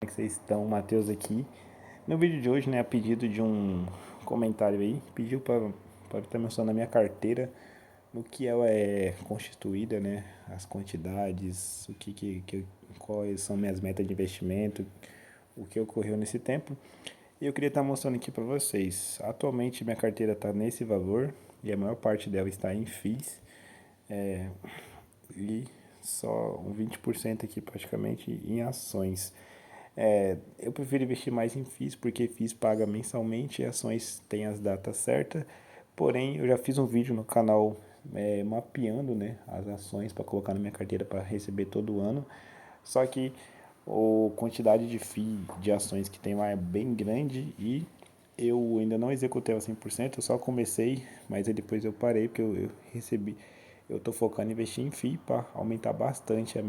que vocês estão? Matheus aqui. No vídeo de hoje, né, a pedido de um comentário aí, pediu para estar mencionando a minha carteira, no que ela é constituída, né, as quantidades, quais são minhas metas de investimento, o que ocorreu nesse tempo. E eu queria estar mostrando aqui para vocês. Atualmente minha carteira está nesse valor e a maior parte dela está em FIIs. E só um 20% aqui praticamente em ações. Eu prefiro investir mais em FIIs porque FIIs paga mensalmente e ações têm as datas certas. Porém, eu já fiz um vídeo no canal mapeando, né, as ações para colocar na minha carteira para receber todo ano. Só que a quantidade de FII de ações que tem lá é bem grande e eu ainda não executei ela 100%, eu só comecei, mas aí depois eu parei porque eu recebi. Eu estou focando em investir em FII para aumentar bastante os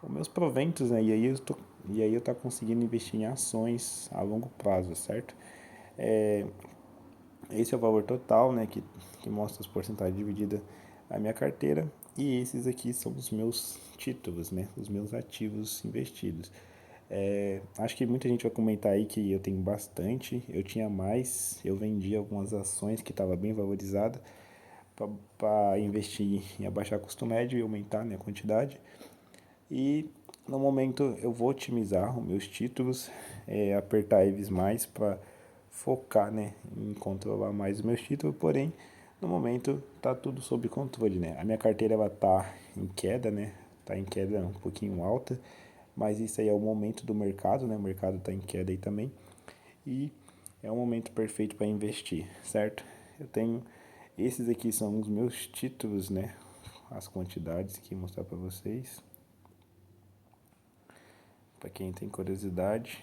meus proventos, né? E aí eu tô conseguindo investir em ações a longo prazo, certo? É, esse é o valor total, né? Que mostra as porcentagens divididas a minha carteira. E esses aqui são os meus títulos, né? Os meus ativos investidos. Acho que muita gente vai comentar aí que eu tenho bastante. Eu tinha mais, eu vendi algumas ações que estavam bem valorizadas para investir em abaixar custo médio e aumentar, né, a quantidade. E no momento eu vou otimizar os meus títulos, apertar eles mais para focar, né, em controlar mais os meus títulos, porém no momento tá tudo sob controle, né? A minha carteira ela tá em queda, né? Tá em queda um pouquinho alta, mas isso aí é o momento do mercado, né? O mercado tá em queda aí também. E é o momento perfeito para investir, certo? Eu tenho esses aqui são os meus títulos, né? As quantidades aqui mostrar para vocês. Para quem tem curiosidade.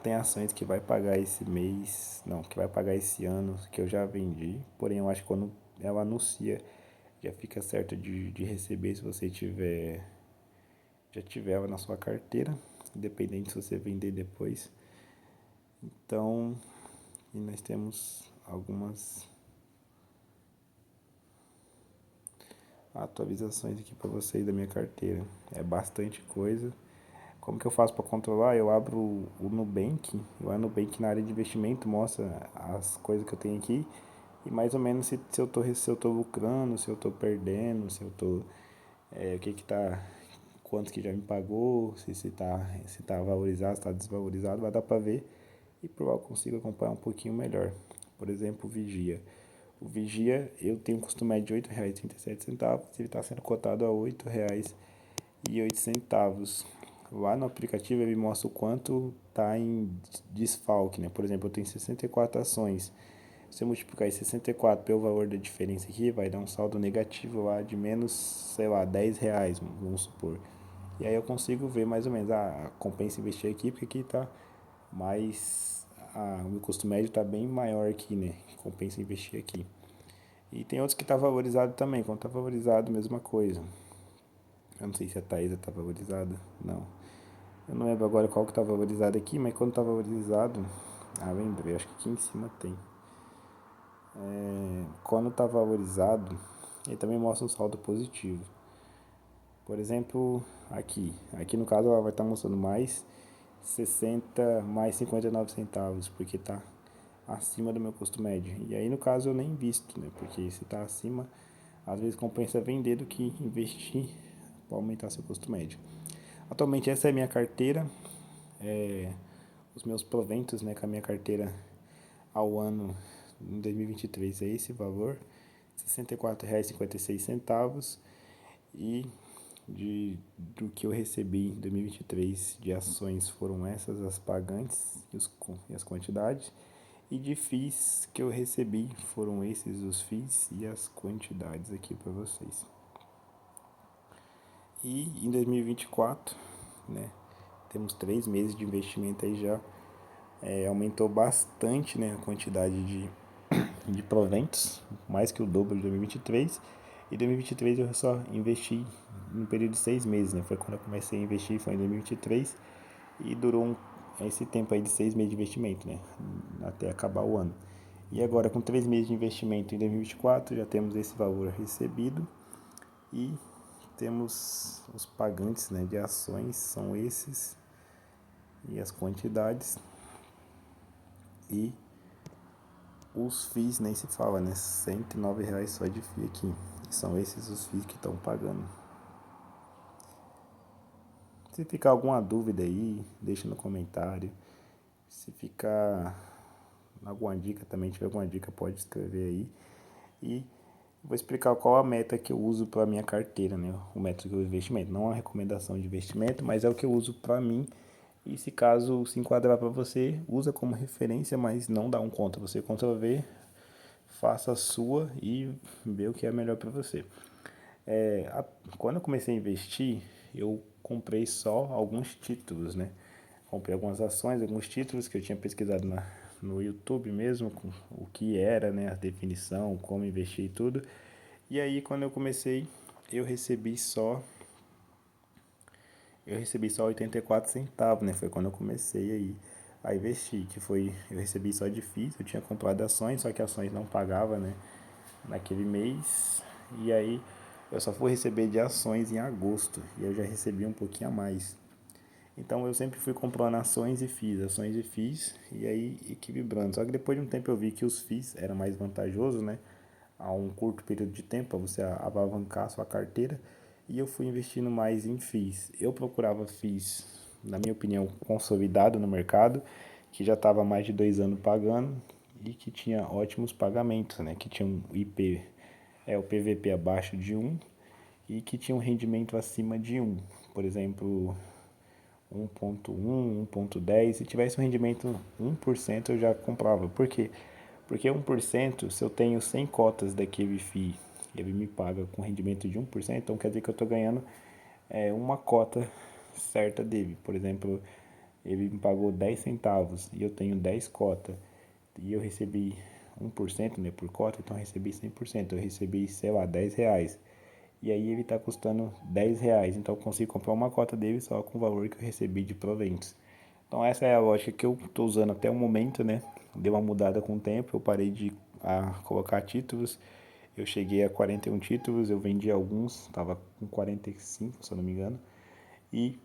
Tem ações que vai pagar esse mês, não, que vai pagar esse ano, que eu já vendi. Porém, eu acho que quando ela anuncia, já fica certo de receber se você já tiver ela na sua carteira, independente se você vender depois. Então, e nós temos algumas atualizações aqui para vocês da minha carteira. É bastante coisa. Como que eu faço para controlar? Eu abro o Nubank, o Nubank na área de investimento mostra as coisas que eu tenho aqui e mais ou menos se eu tô lucrando, se eu tô perdendo, se eu tô o que que tá, quanto que já me pagou, se tá valorizado, se tá desvalorizado, vai dar para ver e provar que eu consigo acompanhar um pouquinho melhor. Por exemplo, o Vigia. O Vigia, eu tenho um custo médio de R$ 8,37, ele está sendo cotado a R$ 8,08. Lá no aplicativo ele mostra o quanto está em desfalque, né? Por exemplo, eu tenho 64 ações. Se eu multiplicar esse 64 pelo valor da diferença aqui, vai dar um saldo negativo lá de menos, sei lá, R$ 10, vamos supor. E aí eu consigo ver mais ou menos, compensa investir aqui, porque aqui tá mais, o meu custo médio está bem maior aqui, né? Compensa investir aqui. E tem outros que tá valorizado também, quando tá valorizado, mesma coisa. Eu não sei se a Taesa tá valorizada, não. Eu não lembro agora qual que tá valorizado aqui, mas quando tá valorizado, lembrei, acho que aqui em cima tem. Quando tá valorizado, ele também mostra um saldo positivo. Por exemplo, aqui no caso ela vai estar mostrando mais 60, mais 59 centavos, porque tá acima do meu custo médio. E aí no caso eu nem invisto, né? Porque se tá acima, às vezes compensa vender do que investir para aumentar seu custo médio. Atualmente essa é a minha carteira, os meus proventos, né, com a minha carteira ao ano em 2023 é esse valor, R$ 64,56 e do que eu recebi em 2023 de ações foram essas as pagantes e as quantidades e de FIIs que eu recebi foram esses os FIIs e as quantidades aqui para vocês. E em 2024, né, temos 3 meses de investimento aí já, aumentou bastante, né, a quantidade de proventos, mais que o dobro de 2023. E 2023 eu só investi no período de 6 meses, né? Foi quando eu comecei a investir, foi em 2023 e durou esse tempo aí de 6 meses de investimento, né? Até acabar o ano. E agora com 3 meses de investimento em 2024 já temos esse valor recebido e temos os pagantes, né, de ações, são esses, e as quantidades. E os FIIs nem se fala, né? R$ 109 só de FII aqui. E são esses os FIIs que estão pagando. Se ficar alguma dúvida aí, deixa no comentário. Se ficar alguma dica também, tiver alguma dica, pode escrever aí. E vou explicar qual a meta que eu uso para minha carteira, né? O método de investimento. Não é uma recomendação de investimento, mas é o que eu uso para mim. E se caso se enquadrar para você, usa como referência, mas não dá um conta. Você Ctrl V, faça a sua e vê o que é melhor para você. Quando eu comecei a investir, eu comprei só alguns títulos, né? Comprei algumas ações, alguns títulos que eu tinha pesquisado no YouTube mesmo, com o que era, né, a definição, como investir e tudo. E aí, quando eu comecei, eu recebi só eu recebi só 84 centavos, né? Foi quando eu comecei aí a investir, que foi, eu recebi só de FIIs, eu tinha comprado ações, só que ações não pagava, né, naquele mês. E aí eu só fui receber de ações em agosto, e eu já recebi um pouquinho a mais. Então eu sempre fui comprando ações e FIIs, e aí equilibrando. Só que depois de um tempo eu vi que os FIIs eram mais vantajosos, né? A um curto período de tempo, para você alavancar a sua carteira. E eu fui investindo mais em FIIs. Eu procurava FIIs, na minha opinião, consolidado no mercado, que já estava há mais de 2 anos pagando e que tinha ótimos pagamentos, né? Que tinha um IP, o PVP abaixo de 1 e que tinha um rendimento acima de 1. Por exemplo, 1.1, 1.10, se tivesse um rendimento 1% eu já comprava. Por quê? Porque 1%, se eu tenho 100 cotas daquele FII, ele me paga com rendimento de 1%, então quer dizer que eu estou ganhando uma cota certa dele. Por exemplo, ele me pagou 10 centavos e eu tenho 10 cotas e eu recebi 1%, né, por cota, então eu recebi 100%, eu recebi, sei lá, R$ 10. E aí ele está custando R$ 10, então eu consigo comprar uma cota dele só com o valor que eu recebi de proventos. Então essa é a lógica que eu estou usando até o momento, né? Deu uma mudada com o tempo, eu parei de colocar títulos, eu cheguei a 41 títulos, eu vendi alguns, estava com 45, se eu não me engano, e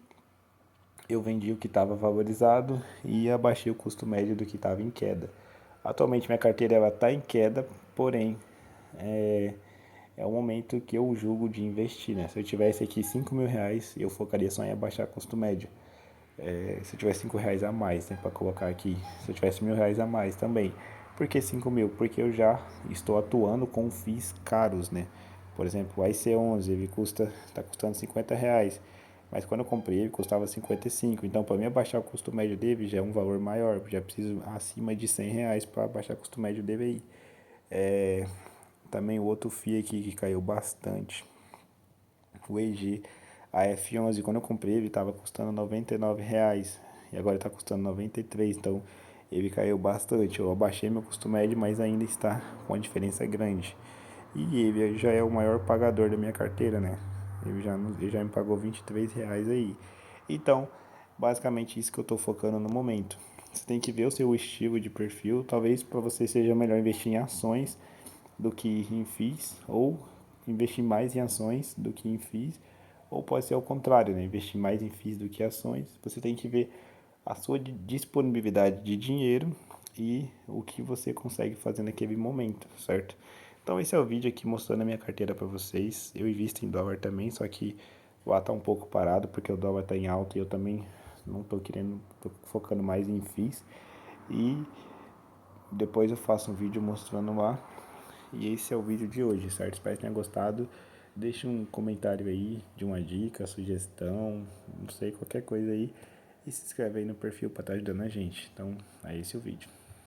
eu vendi o que estava valorizado e abaixei o custo médio do que estava em queda. Atualmente minha carteira está em queda, porém é o momento que eu julgo de investir, né? Se eu tivesse aqui R$ 5.000, eu focaria só em abaixar custo médio. Se eu tivesse R$ 5 a mais, né, para colocar aqui, se eu tivesse R$ 1.000 a mais também. Por que 5.000? Porque eu já estou atuando com FIIs caros, né? Por exemplo, o IC11, ele está custando R$ 50, mas quando eu comprei ele custava 55. Então, para mim abaixar o custo médio dele já é um valor maior, já preciso acima de R$ 100 para abaixar o custo médio dele aí. Também o outro FII aqui que caiu bastante, o EG, a F11, quando eu comprei ele estava custando R$ 99 e agora está custando 93, então ele caiu bastante. Eu abaixei meu custo médio, mas ainda está com uma diferença grande. E ele já é o maior pagador da minha carteira, né? Ele já me pagou R$ 23 aí. Então, basicamente isso que eu estou focando no momento. Você tem que ver o seu estilo de perfil. Talvez para você seja melhor investir em ações do que em FIIs, ou investir mais em ações do que em FIIs, ou pode ser ao contrário, né? Investir mais em FIIs do que ações. Você tem que ver a sua disponibilidade de dinheiro e o que você consegue fazer naquele momento, certo? Então esse é o vídeo aqui mostrando a minha carteira para vocês. Eu invisto em dólar também, só que lá tá um pouco parado porque o dólar tá em alta e eu também não tô querendo, tô focando mais em FIIs. E depois eu faço um vídeo mostrando lá. E esse é o vídeo de hoje, certo? Espero que tenha gostado. Deixe um comentário aí de uma dica, sugestão, não sei, qualquer coisa aí. E se inscreve aí no perfil para estar ajudando a gente. Então, é esse o vídeo.